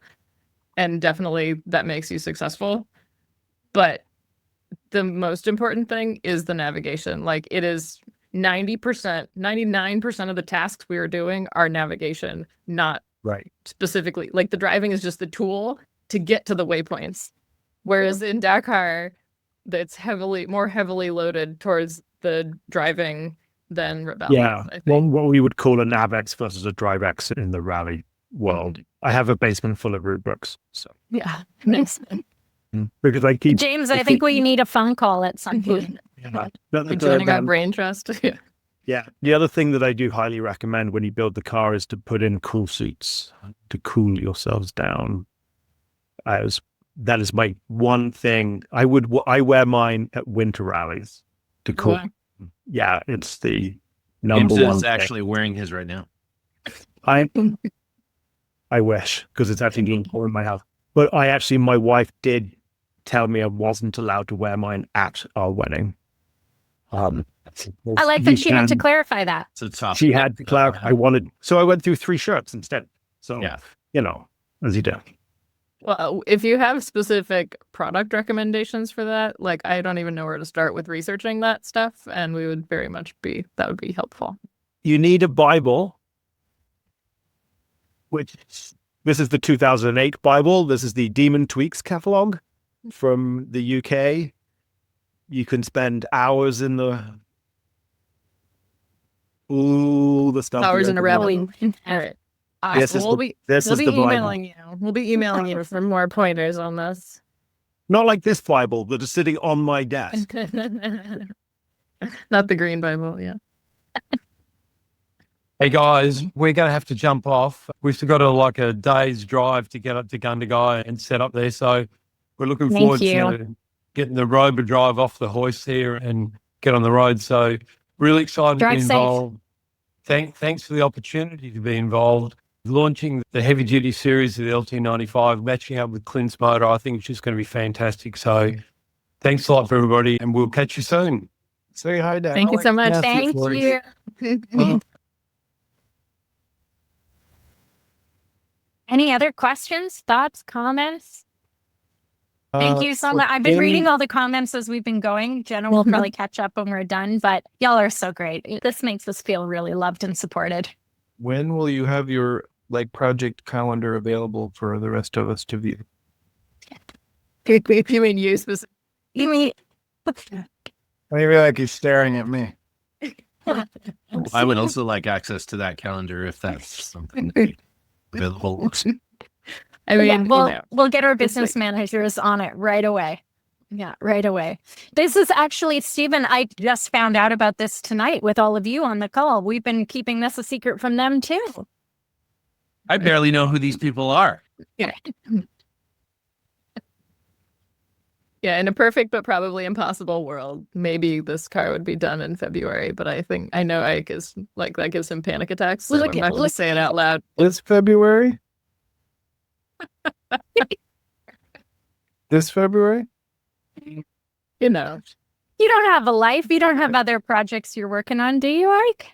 And definitely that makes you successful. But the most important thing is the navigation. Like, it is 90%, 99% of the tasks we are doing are navigation, not specifically. Like, the driving is just the tool to get to the waypoints. Whereas in Dakar, it's more heavily loaded towards the driving than Rebel. Yeah, what we would call a NavX versus a DriveX in the rally world. I have a basement full of root books. So yeah, makes sense. Because I keep James, I think we need a phone call at some point. Joining our brain trust. Yeah. The other thing that I do highly recommend when you build the car is to put in cool seats to cool yourselves down. That is my one thing. I wear mine at winter rallies to cool. Yeah, it's the number James one. is actually wearing his right now. I wish, because it's actually being cold in my house. But my wife did tell me I wasn't allowed to wear mine at our wedding. I like that she had to clarify that. So tough. She had to clarify. So I went through 3 shirts instead. So, as you do. Well, if you have specific product recommendations for that, like, I don't even know where to start with researching that stuff. And we would that would be helpful. You need a Bible, this is the 2008 Bible. This is the Demon Tweaks catalog from the UK. You can spend hours in the stuff. Hours in a rally. All right. We'll be emailing you. We'll be emailing you for more pointers on this. Not like this Bible that is sitting on my desk. Not the green Bible, yeah. Hey guys, we're going to have to jump off. We've still got a day's drive to get up to Gundagai and set up there. So we're looking forward to getting the Rover drive off the hoist here and get on the road. So really excited to be involved. Thanks for the opportunity to be involved. Launching the heavy duty series of the LT95, matching up with Clint's motor, I think it's just going to be fantastic. So Thanks a lot for everybody, and we'll catch you soon. Say hi, Dad. Thank you so much. Thank you. Any other questions, thoughts, comments? Thank you so much. I've been reading all the comments as we've been going. Jenna will probably catch up when we're done, but y'all are so great. This makes us feel really loved and supported. When will you have your project calendar available for the rest of us to view? You mean you specifically? You mean I feel like he's staring at me. I would also like access to that calendar if that's something available. I mean, we'll get our business managers on it right away. Yeah, right away. This is actually, Stephen, I just found out about this tonight with all of you on the call. We've been keeping this a secret from them too. I barely know who these people are. Yeah. Yeah, in a perfect but probably impossible world, maybe this car would be done in February. But I know Ike is like, that gives him panic attacks. So I'm not going to say it out loud. This February? This February? You know. You don't have a life. You don't have other projects you're working on, do you, Ike?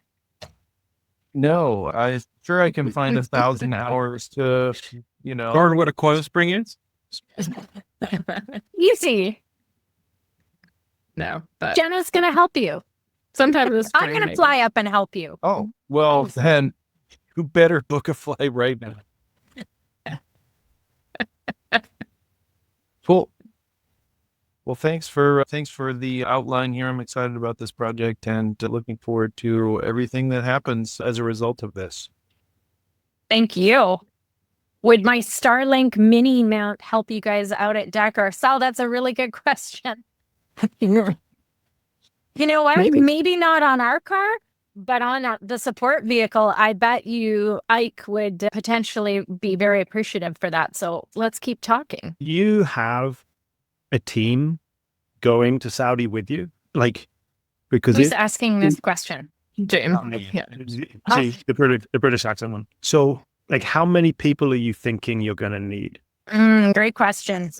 No, I'm sure I can find 1,000 hours to, Learn what a coil spring is? Easy. No, but Jenna's going to help you. sometime this I'm going to fly up and help you. Oh, well, then you better book a flight right now. Cool. Well, thanks for the outline here. I'm excited about this project and looking forward to everything that happens as a result of this. Thank you. Would my Starlink mini mount help you guys out at Dakar? Sal, that's a really good question. You know what? Maybe not on our car, but on the support vehicle, I bet you Ike would potentially be very appreciative for that. So let's keep talking. You have a team going to Saudi with you? Because who's asking this question? James. Yeah. The British accent one. So, how many people are you thinking you're going to need? Great question.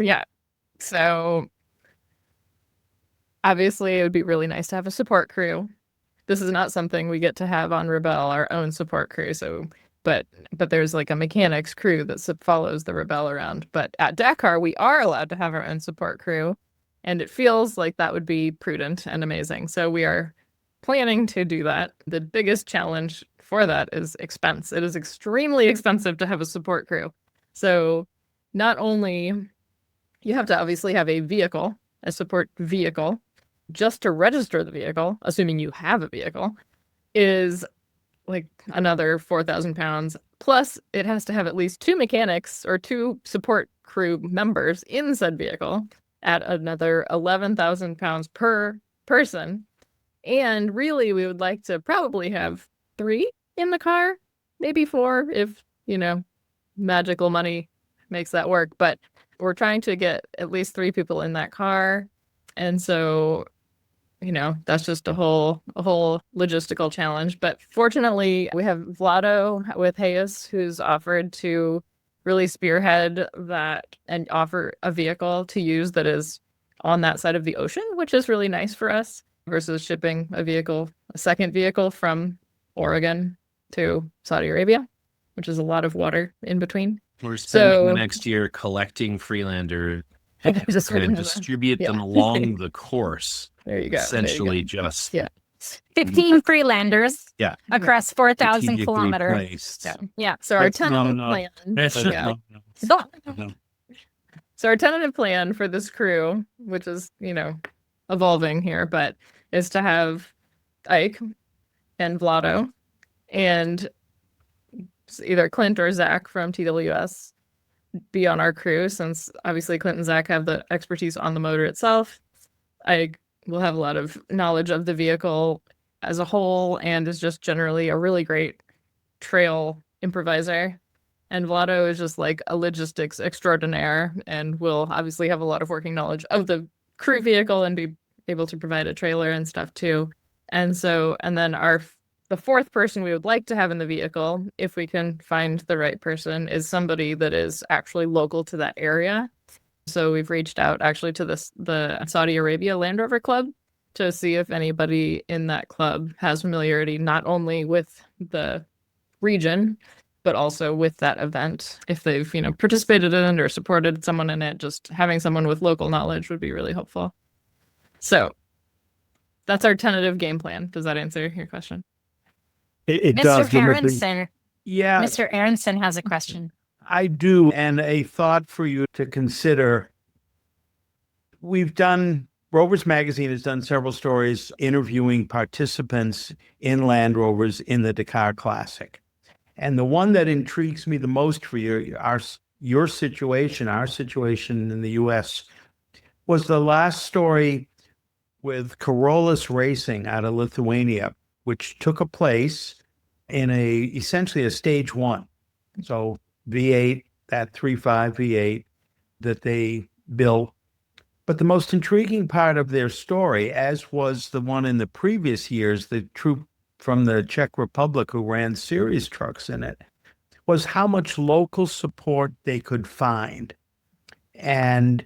So obviously it would be really nice to have a support crew. This is not something we get to have on Rebel, our own support crew. So, but there's a mechanics crew that follows the Rebel around. But at Dakar, we are allowed to have our own support crew. And it feels like that would be prudent and amazing. So we are planning to do that. The biggest challenge for that is expense. It is extremely expensive to have a support crew. So not only you have to obviously have a vehicle, a support vehicle, just to register the vehicle, assuming you have a vehicle, is another 4,000 pounds. Plus it has to have at least 2 mechanics or 2 support crew members in said vehicle at another 11,000 pounds per person. And really, we would like to probably have 3 in the car, maybe 4 if, magical money makes that work. But we're trying to get at least 3 people in that car. And so, that's just a whole logistical challenge. But fortunately, we have Vlado with Hayes, who's offered to really spearhead that and offer a vehicle to use that is on that side of the ocean, which is really nice for us versus shipping a second vehicle from Oregon to Saudi Arabia, which is a lot of water in between. We're spending next year collecting Freelander and distribute them along the course. There you go. Essentially, 15 Freelanders across 4,000 kilometers. Placed. Yeah. So our tentative plan. So our tentative plan for this crew, which is, evolving here, but is to have Ike and Vlado and either Clint or Zach from TWS be on our crew, since obviously Clint and Zach have the expertise on the motor itself. I will have a lot of knowledge of the vehicle as a whole and is just generally a really great trail improviser. And Vlado is just a logistics extraordinaire and will obviously have a lot of working knowledge of the crew vehicle and be able to provide a trailer and stuff too. And then the 4th person we would like to have in the vehicle, if we can find the right person, is somebody that is actually local to that area. So we've reached out actually to the Saudi Arabia Land Rover Club to see if anybody in that club has familiarity not only with the region, but also with that event. If they've, participated in it or supported someone in it, just having someone with local knowledge would be really helpful. So that's our tentative game plan. Does that answer your question? It Mr. does. Aronson. Yeah, Mr. Aronson has a question. I do. And a thought for you to consider. Rovers Magazine has done several stories interviewing participants in Land Rovers in the Dakar Classic. And the one that intrigues me the most for you, your situation, our situation in the U.S., was the last story with Carolus Racing out of Lithuania, which took a place in essentially a stage 1. So V8, that 3.5 V8 that they built. But the most intriguing part of their story, as was the one in the previous years, the troop from the Czech Republic who ran series trucks in it, was how much local support they could find. And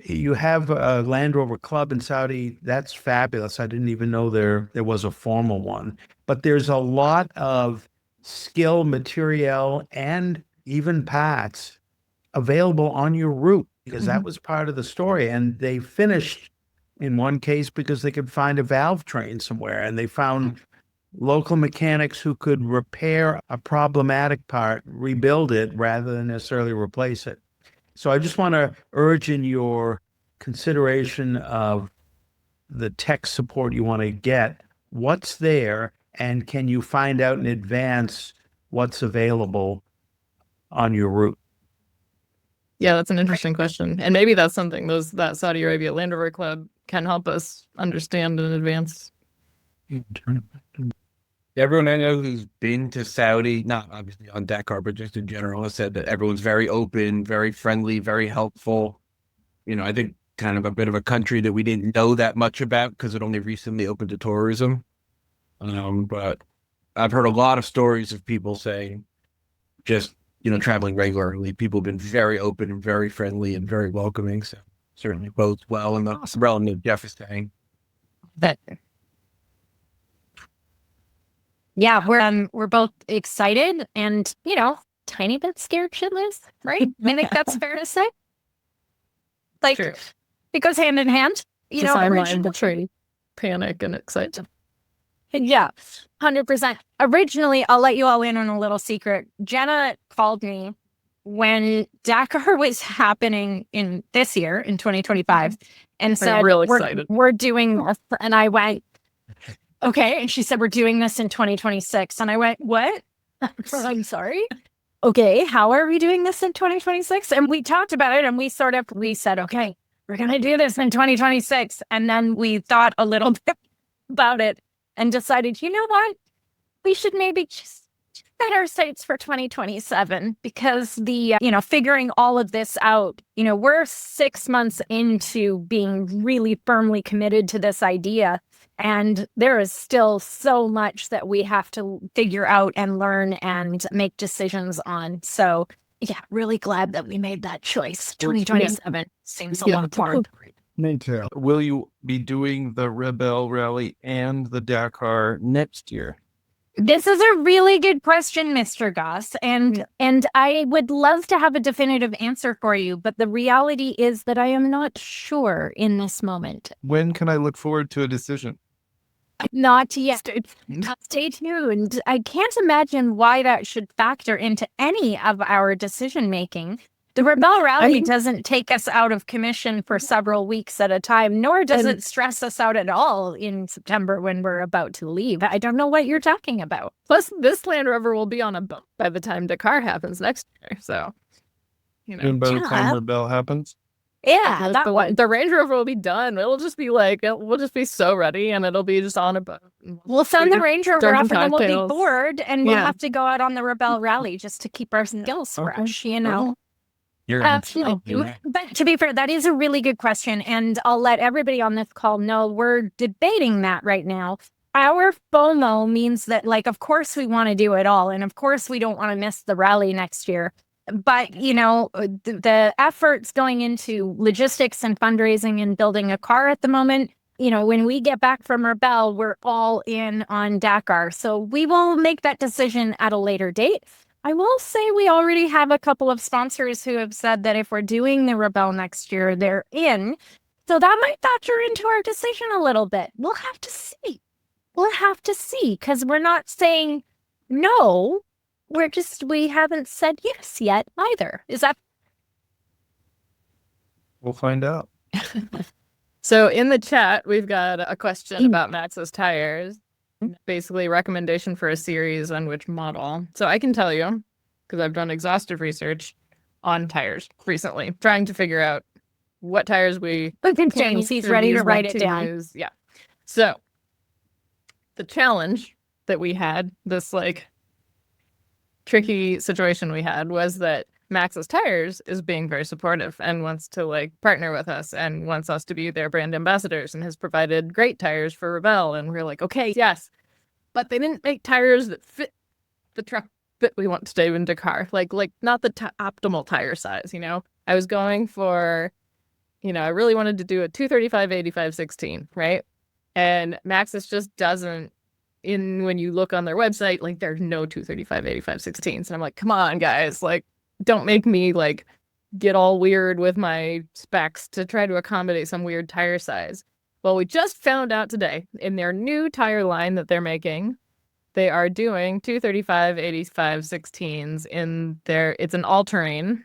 you have a Land Rover club in Saudi. That's fabulous. I didn't even know there was a formal one. But there's a lot of skill, material, and even parts available on your route, because that was part of the story. And they finished in one case because they could find a valve train somewhere, and they found local mechanics who could repair a problematic part, rebuild it rather than necessarily replace it. So I just want to urge in your consideration of the tech support you want to get, what's there, and can you find out in advance what's available on your route? Yeah, that's an interesting question. And maybe that's something that Saudi Arabia Land Rover Club can help us understand in advance. Everyone I know who's been to Saudi, not obviously on Dakar, but just in general, has said that everyone's very open, very friendly, very helpful. I think kind of a bit of a country that we didn't know that much about because it only recently opened to tourism. But I've heard a lot of stories of people saying just, traveling regularly, people have been very open and very friendly and very welcoming. So certainly bodes well in the realm that Jeff is saying. Yeah, we're both excited and, tiny bit scared shitless, right? I think that's fair to say. Like, True. It goes hand in hand. Timeline between panic and excitement. Yeah, 100%. Originally, I'll let you all in on a little secret. Jenna called me when Dakar was happening in this year, in 2025, and said, real excited. We're doing this. And I went, okay. And she said, we're doing this in 2026. And I went, what? I'm sorry. Okay, how are we doing this in 2026? And we talked about it and we said, okay, we're going to do this in 2026. And then we thought a little bit about it and decided, you know what? We should maybe just set our sights for 2027 because figuring all of this out, we're 6 months into being really firmly committed to this idea. And there is still so much that we have to figure out and learn and make decisions on. So, yeah, really glad that we made that choice. 2027 seems a lot more. Me too. Will you be doing the Rebel Rally and the Dakar next year? This is a really good question, Mr. Goss. And I would love to have a definitive answer for you. But the reality is that I am not sure in this moment. When can I look forward to a decision? Not yet. Stay tuned. I can't imagine why that should factor into any of our decision making. The Rebel Rally doesn't take us out of commission for several weeks at a time, nor does it stress us out at all in September when we're about to leave. I don't know what you're talking about. Plus, this Land Rover will be on a boat by the time Dakar happens next year. So, And by the time Rebel happens? Yeah, that one. The Range Rover will be done. It'll just be we'll just be so ready and it'll be just on a boat. We'll send the Range Rover off and then we'll be cocktails. bored and we'll have to go out on the Rebel Rally just to keep our skills fresh, Absolutely. But to be fair, that is a really good question. And I'll let everybody on this call know we're debating that right now. Our FOMO means that, of course we want to do it all. And of course we don't want to miss the rally next year. But, the efforts going into logistics and fundraising and building a car at the moment, when we get back from Rebel, we're all in on Dakar. So we will make that decision at a later date. I will say we already have a couple of sponsors who have said that if we're doing the Rebel next year, they're in. So that might factor into our decision a little bit. We'll have to see. Because we're not saying no. We haven't said yes yet either. Is that? We'll find out. So in the chat, we've got a question about Max's tires. Basically, recommendation for a series on which model. So I can tell you, because I've done exhaustive research on tires recently, trying to figure out what tires we James, he's ready to write it down. Use. Yeah. So the challenge that we had, this tricky situation we had, was that Max's Tires is being very supportive and wants to partner with us and wants us to be their brand ambassadors and has provided great tires for Rebel. And we're like, okay, yes. But they didn't make tires that fit the truck that we want to do in Dakar. Like not the optimal tire size, I was going for, I really wanted to do a 235/85/16, right? And Max's just doesn't, when you look on their website, there's no 235/85/16s. And I'm like, come on, guys, don't make me get all weird with my specs to try to accommodate some weird tire size. Well, we just found out today in their new tire line that they're making, they are doing 235/85/16s it's an all-terrain.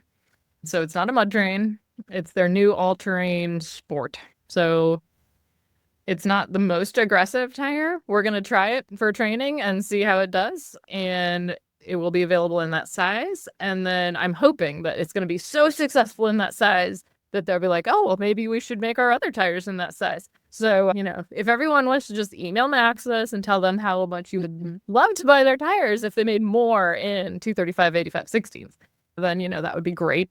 So it's not a mud terrain. It's their new all-terrain sport. So it's not the most aggressive tire. We're going to try it for training and see how it does. And it will be available in that size. And then I'm hoping that it's going to be so successful in that size that they'll be like, oh, well, maybe we should make our other tires in that size. So, if everyone wants to just email Maxis and tell them how much you would love to buy their tires if they made more in 235/85/16s, then, that would be great.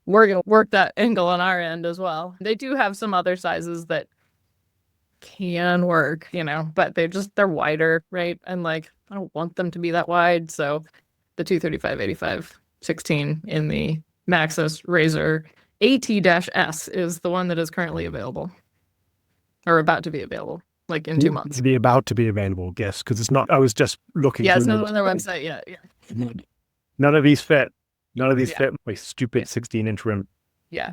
We're going to work that angle on our end as well. They do have some other sizes that can work, but they're wider, right? And I don't want them to be that wide. So the 235/85/16 in the Maxis Razor AT-S is the one that is currently available or about to be available, in 2 months. To be about to be available, yes, because it's not. I was just looking. Yeah, it's not on their website yet. Yeah. None of these fit. None of these fit my stupid 16-inch rim. Yeah.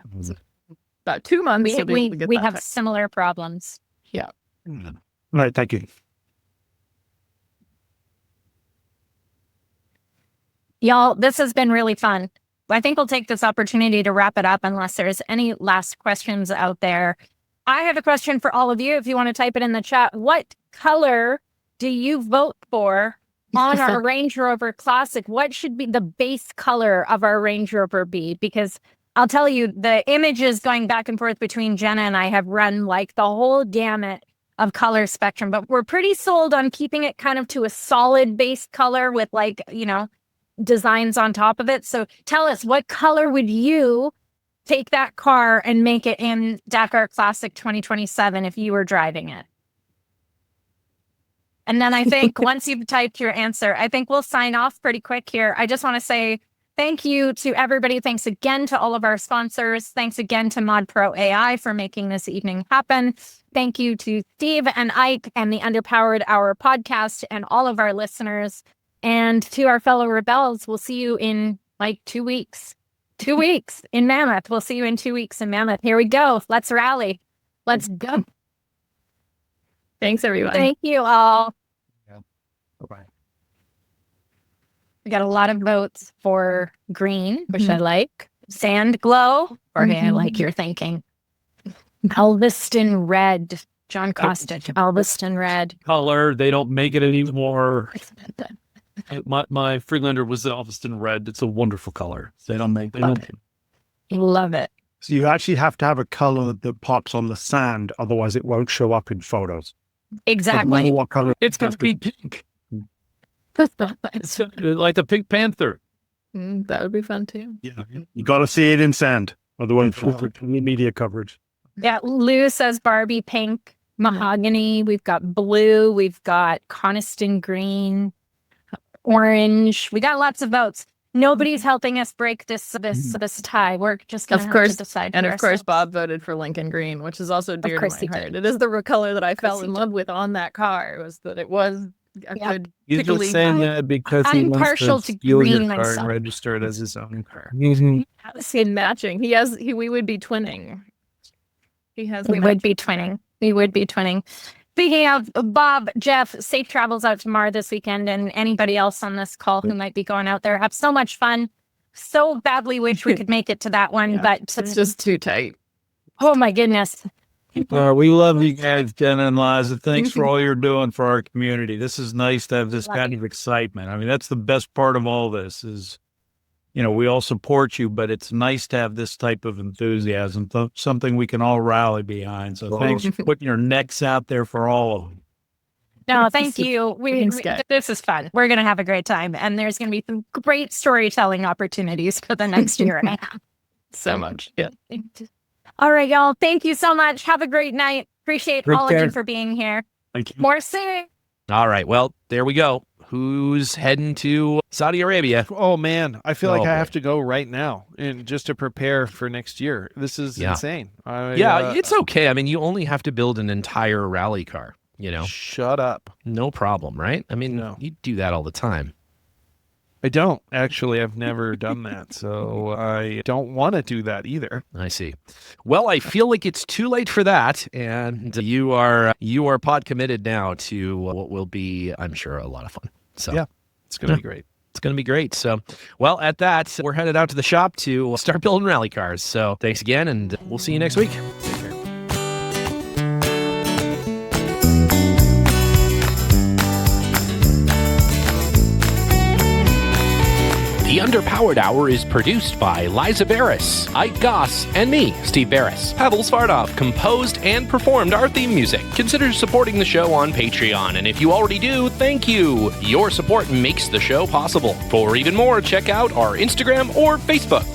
About 2 months. We have similar problems. Yeah. All right. Thank you. Y'all, this has been really fun. I think we'll take this opportunity to wrap it up unless there's any last questions out there. I have a question for all of you. If you want to type it in the chat, what color do you vote for on our Range Rover Classic? What should be the base color of our Range Rover be? Because I'll tell you, the images going back and forth between Jenna and I have run the whole gamut of color spectrum, but we're pretty sold on keeping it kind of to a solid base color with designs on top of it. So tell us, what color would you take that car and make it in Dakar Classic 2027 if you were driving it? And then I think once you've typed your answer, I think we'll sign off pretty quick here. I just want to say thank you to everybody. Thanks again to all of our sponsors. Thanks again to ModPro AI for making this evening happen. Thank you to Steve and Ike and the Underpowered Hour podcast and all of our listeners. And to our fellow rebels, we'll see you in 2 weeks. 2 weeks in Mammoth. We'll see you in 2 weeks in Mammoth. Here we go. Let's rally. Let's go. Thanks, everyone. Thank you all. Yeah. Bye-bye. We got a lot of votes for green, which I like. Sand glow. Jorge, I like your thinking. Elviston red. John Costage. Elviston red. Color. They don't make it anymore. My Freelander was the Elviston red. It's a wonderful color. They don't make. Love it. So you actually have to have a color that pops on the sand, otherwise it won't show up in photos. Exactly. What color? It's going to be pink. It's like the Pink Panther. That would be fun too. Yeah, you got to see it in sand, otherwise media coverage. Yeah, Lou says Barbie pink, mahogany. We've got blue. We've got Coniston green, orange. We got lots of votes. Nobody's helping us break this tie. We're just going to have to decide. And for of course, ourselves. Bob voted for Lincoln Green, which is also dear to course he my heart. did. It is the color that I fell he in did. love with on that car. Was that it was a good He's tickly. just saying that because he I'm wants partial to to steal your green car myself. and register it as his own car. In matching. We would be twinning. He has. We would be twinning. We would be twinning. Speaking of Bob, Jeff, safe travels out tomorrow this weekend, and anybody else on this call who might be going out there. Have so much fun. So badly wish we could make it to that one, but It's just too tight. oh my goodness. We love you guys, Jenna and Liza. Thanks for all you're doing for our community. This is nice to have this kind of excitement. I mean, that's the best part of all this is, we all support you, but it's nice to have this type of enthusiasm, something we can all rally behind. So thanks for putting your necks out there for all of them. No, thank you. Thanks, guys. This is fun. We're going to have a great time, and there's going to be some great storytelling opportunities for the next year and a half. So much. Yeah. All right, y'all. Thank you so much. Have a great night. Appreciate all of you for being here. Thank you. More soon. All right. Well, there we go. Who's heading to Saudi Arabia? Oh man, I feel Oh, like I boy. have to go right now and just to prepare for next year. This is insane. It's okay. I mean, you only have to build an entire rally car, Shut up. No problem, right? I mean, No. you do that all the time. I don't actually. I've never done that, so I don't want to do that either. I see. Well, I feel like it's too late for that, and you are pod committed now to what will be, I'm sure, a lot of fun. So Yeah. It's gonna be great. it's going to be great. So, well, at that, we're headed out to the shop to start building rally cars. So thanks again, and we'll see you next week. Take care. The Underpowered Hour is produced by Liza Barris, Ike Goss, and me, Steve Barris. Pavel Svardov composed and performed our theme music. Consider supporting the show on Patreon, and if you already do, thank you. Your support makes the show possible. For even more, check out our Instagram or Facebook.